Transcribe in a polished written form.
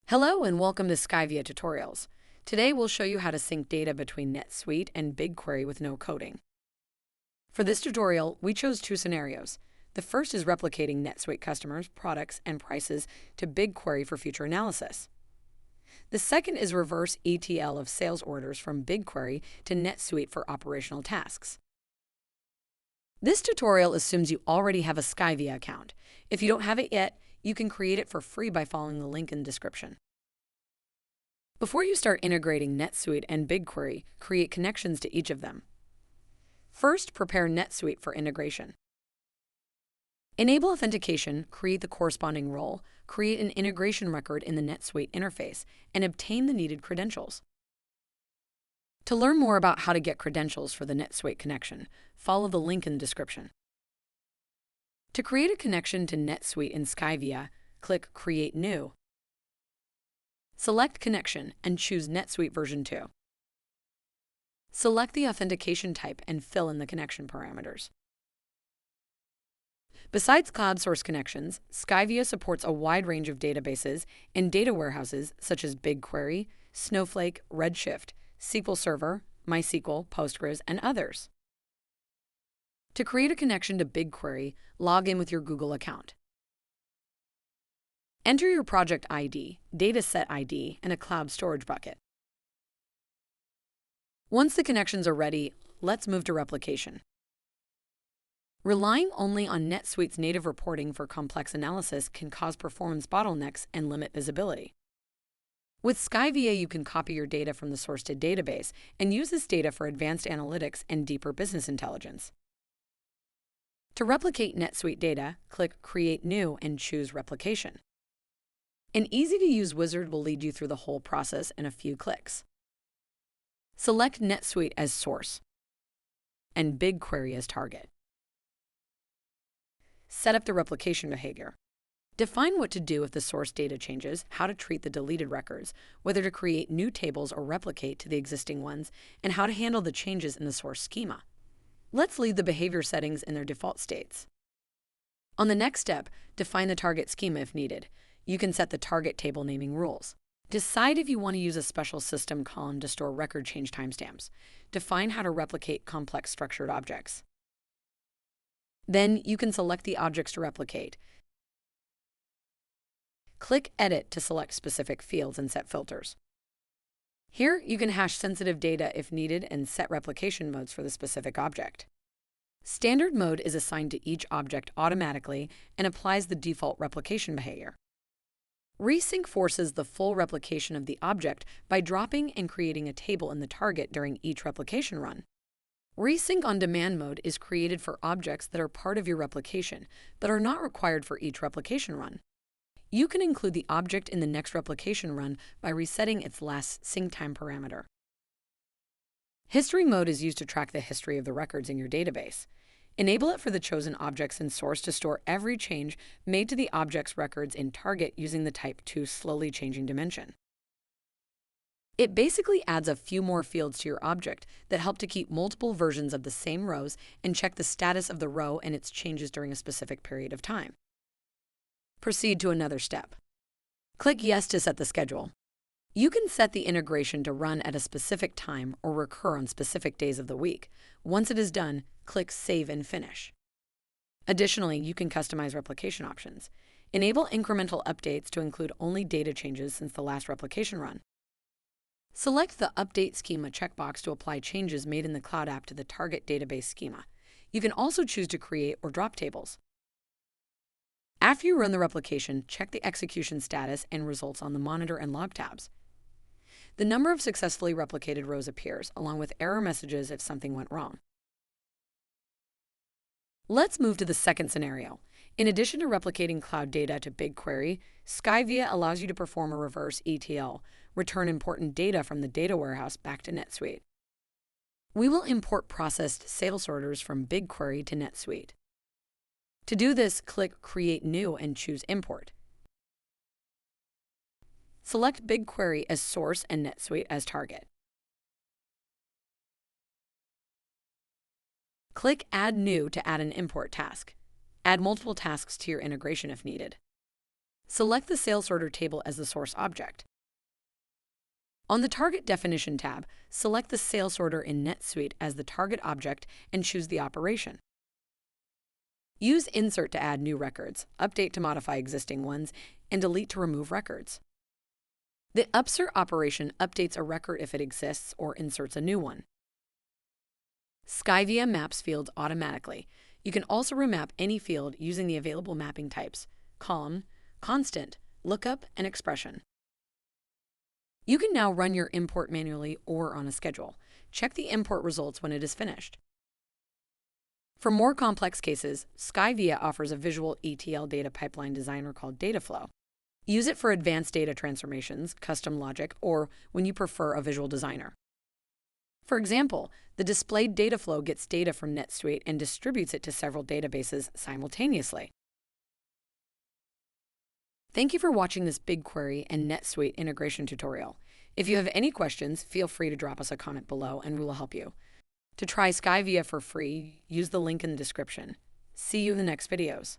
Hello and welcome to Skyvia tutorials. Today we'll show you how to sync data between NetSuite and BigQuery with no coding. For this tutorial, we chose two scenarios. The first is replicating NetSuite customers, products, and prices to BigQuery for future analysis. The second is reverse ETL of sales orders from BigQuery to NetSuite for operational tasks. This tutorial assumes you already have a Skyvia account. If you don't have it yet, you can create it for free by following the link in the description. Before you start integrating NetSuite and BigQuery, create connections to each of them. First, prepare NetSuite for integration. Enable authentication, create the corresponding role, create an integration record in the NetSuite interface, and obtain the needed credentials. To learn more about how to get credentials for the NetSuite connection, follow the link in the description. To create a connection to NetSuite in Skyvia, click Create New. Select Connection and choose NetSuite version 2. Select the authentication type and fill in the connection parameters. Besides cloud source connections, Skyvia supports a wide range of databases and data warehouses such as BigQuery, Snowflake, Redshift, SQL Server, MySQL, Postgres, and others. To create a connection to BigQuery, log in with your Google account. Enter your project ID, dataset ID, and a cloud storage bucket. Once the connections are ready, let's move to replication. Relying only on NetSuite's native reporting for complex analysis can cause performance bottlenecks and limit visibility. With Skyvia, you can copy your data from the source to database and use this data for advanced analytics and deeper business intelligence. To replicate NetSuite data, click Create New and choose Replication. An easy-to-use wizard will lead you through the whole process in a few clicks. Select NetSuite as source and BigQuery as target. Set up the replication behavior. Define what to do if the source data changes, how to treat the deleted records, whether to create new tables or replicate to the existing ones, and how to handle the changes in the source schema. Let's leave the behavior settings in their default states. On the next step, define the target schema if needed. You can set the target table naming rules. Decide if you want to use a special system column to store record change timestamps. Define how to replicate complex structured objects. Then you can select the objects to replicate. Click Edit to select specific fields and set filters. Here, you can hash sensitive data if needed and set replication modes for the specific object. Standard mode is assigned to each object automatically and applies the default replication behavior. Resync forces the full replication of the object by dropping and creating a table in the target during each replication run. Resync on demand mode is created for objects that are part of your replication, but are not required for each replication run. You can include the object in the next replication run by resetting its last sync time parameter. History mode is used to track the history of the records in your database. Enable it for the chosen objects in source to store every change made to the object's records in target using the type 2 slowly changing dimension. It basically adds a few more fields to your object that help to keep multiple versions of the same rows and check the status of the row and its changes during a specific period of time. Proceed to another step. Click Yes to set the schedule. You can set the integration to run at a specific time or recur on specific days of the week. Once it is done, click Save and Finish. Additionally, you can customize replication options. Enable incremental updates to include only data changes since the last replication run. Select the Update Schema checkbox to apply changes made in the Cloud app to the target database schema. You can also choose to create or drop tables. After you run the replication, check the execution status and results on the Monitor and Log tabs. The number of successfully replicated rows appears, along with error messages if something went wrong. Let's move to the second scenario. In addition to replicating cloud data to BigQuery, Skyvia allows you to perform a reverse ETL, return important data from the data warehouse back to NetSuite. We will import processed sales orders from BigQuery to NetSuite. To do this, click Create New and choose Import. Select BigQuery as source and NetSuite as target. Click Add New to add an import task. Add multiple tasks to your integration if needed. Select the sales order table as the source object. On the Target Definition tab, select the sales order in NetSuite as the target object and choose the operation. Use Insert to add new records, Update to modify existing ones, and Delete to remove records. The Upsert operation updates a record if it exists or inserts a new one. Skyvia maps fields automatically. You can also remap any field using the available mapping types: column, constant, lookup, and expression. You can now run your import manually or on a schedule. Check the import results when it is finished. For more complex cases, Skyvia offers a visual ETL data pipeline designer called Dataflow. Use it for advanced data transformations, custom logic, or when you prefer a visual designer. For example, the displayed data flow gets data from NetSuite and distributes it to several databases simultaneously. Thank you for watching this BigQuery and NetSuite integration tutorial. If you have any questions, feel free to drop us a comment below and we will help you. To try Skyvia for free, use the link in the description. See you in the next videos.